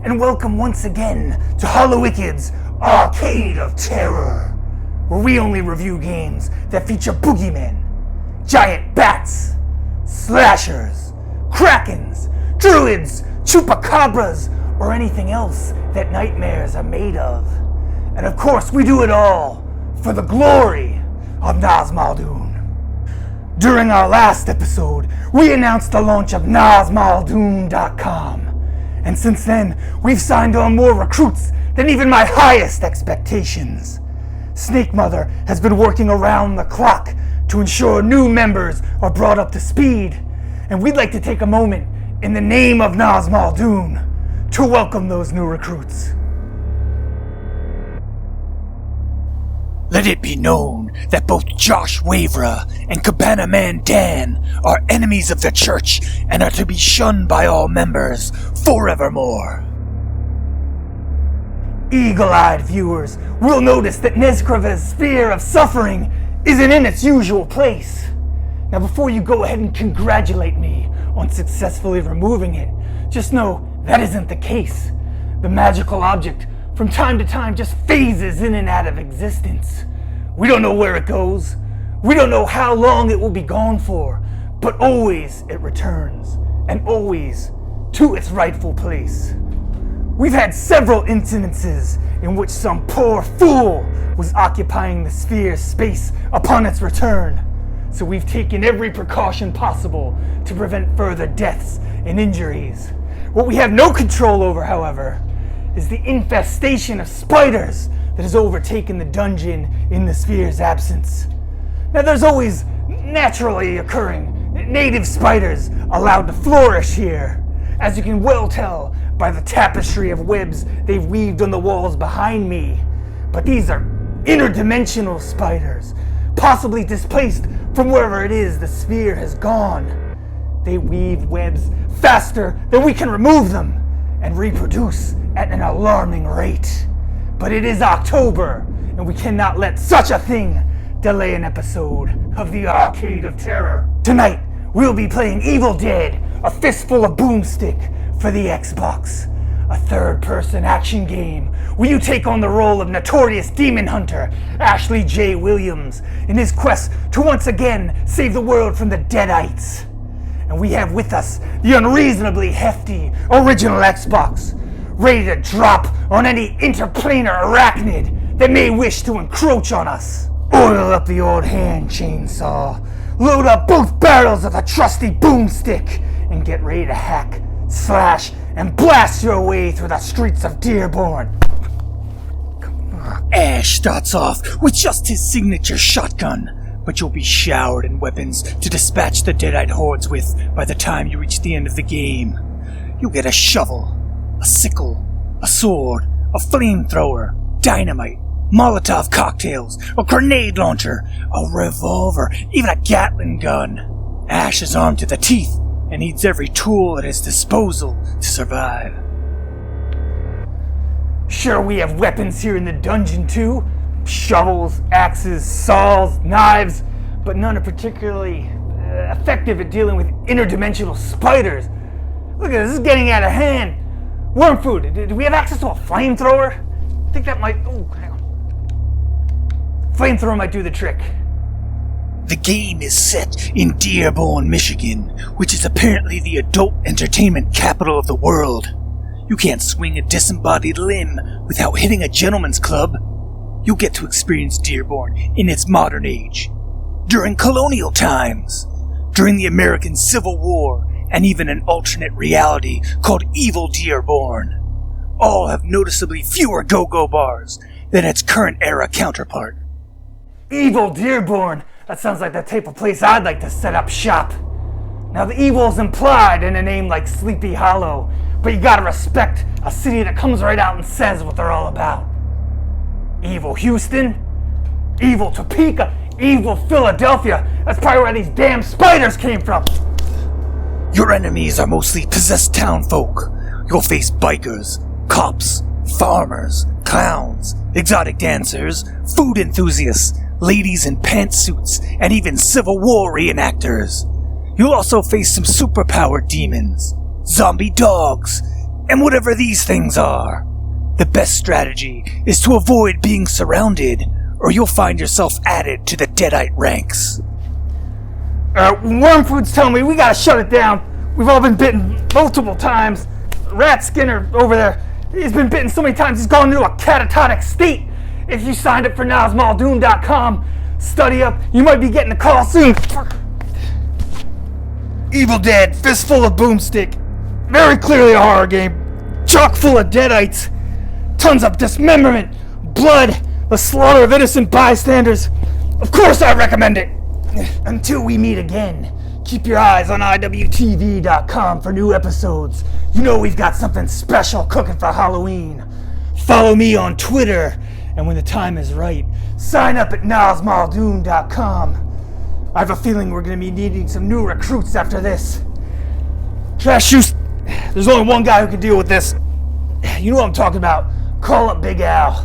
and welcome once again to Hallowicked's Arcade of Terror, where we only review games that feature boogeymen, giant bats, slashers, krakens, druids, chupacabras, or anything else that nightmares are made of. And of course, we do it all for the glory of Nazmaldun. During our last episode, we announced the launch of Nazmaldun.com. And since then, we've signed on more recruits than even my highest expectations. Snake Mother has been working around the clock to ensure new members are brought up to speed. And we'd like to take a moment in the name of Nazmaldun to welcome those new recruits. Let it be known that both Josh Wavera and Cabana Man Dan are enemies of the church and are to be shunned by all members forevermore. Eagle-eyed viewers will notice that Nescrave's sphere of suffering isn't in its usual place. Now before you go ahead and congratulate me on successfully removing it, just know that isn't the case. The magical object from time to time just phases in and out of existence. We don't know where it goes. We don't know how long it will be gone for, but always it returns, and always to its rightful place. We've had several incidences in which some poor fool was occupying the sphere's space upon its return, so we've taken every precaution possible to prevent further deaths and injuries. What we have no control over, however, is the infestation of spiders that has overtaken the dungeon in the sphere's absence. Now there's always naturally occurring native spiders allowed to flourish here, as you can well tell by the tapestry of webs they've weaved on the walls behind me. But these are interdimensional spiders, possibly displaced from wherever it is the sphere has gone. They weave webs faster than we can remove them, and reproduce at an alarming rate. But it is October, and we cannot let such a thing delay an episode of the Arcade of Terror. Tonight, we'll be playing Evil Dead, a Fistful of Boomstick for the Xbox, a third-person action game where you take on the role of notorious demon hunter Ashley J. Williams in his quest to once again save the world from the Deadites. And we have with us the unreasonably hefty original Xbox, ready to drop on any interplanar arachnid that may wish to encroach on us. Oil up the old hand chainsaw, load up both barrels of the trusty boomstick, and get ready to hack, slash, and blast your way through the streets of Dearborn. Ash starts off with just his signature shotgun, but you'll be showered in weapons to dispatch the Deadite hordes with by the time you reach the end of the game. You'll get a shovel, a sickle, a sword, a flamethrower, dynamite, Molotov cocktails, a grenade launcher, a revolver, even a Gatling gun. Ash is armed to the teeth and needs every tool at his disposal to survive. Sure, we have weapons here in the dungeon too. Shovels, axes, saws, knives, but none are particularly effective at dealing with interdimensional spiders. Look at this is getting out of hand. Worm food, do we have access to a flamethrower? I think that might, hang on. Flamethrower might do the trick. The game is set in Dearborn, Michigan, which is apparently the adult entertainment capital of the world. You can't swing a disembodied limb without hitting a gentleman's club. You'll get to experience Dearborn in its modern age, during colonial times, during the American Civil War, and even an alternate reality called Evil Dearborn. All have noticeably fewer go-go bars than its current era counterpart. Evil Dearborn? That sounds like the type of place I'd like to set up shop. Now the evil's implied in a name like Sleepy Hollow, but you gotta respect a city that comes right out and says what they're all about. Evil Houston, evil Topeka, evil Philadelphia. That's probably where these damn spiders came from. Your enemies are mostly possessed townfolk. You'll face bikers, cops, farmers, clowns, exotic dancers, food enthusiasts, ladies in pantsuits, and even Civil War reenactors. You'll also face some superpowered demons, zombie dogs, And whatever these things are, the best strategy is to avoid being surrounded, or you'll find yourself added to the Deadite ranks. Wormfood's telling me we gotta shut it down. We've all been bitten multiple times. Rat Skinner over there, he's been bitten so many times he's gone into a catatonic state. If you signed up for NowsMallDoom.com, study up, you might be getting a call soon. Evil Dead, Fistful of Boomstick. Very clearly a horror game. Chock full of deadites. Tons of dismemberment, blood, the slaughter of innocent bystanders. Of course I recommend it. Until we meet again, keep your eyes on IWTV.com for new episodes. You know we've got something special cooking for Halloween. Follow me on Twitter, and when the time is right, sign up at NowsMallDoom.com. I have a feeling we're going to be needing some new recruits after this. Trash Shoes, there's only one guy who can deal with this. You know what I'm talking about. Call up Big Al.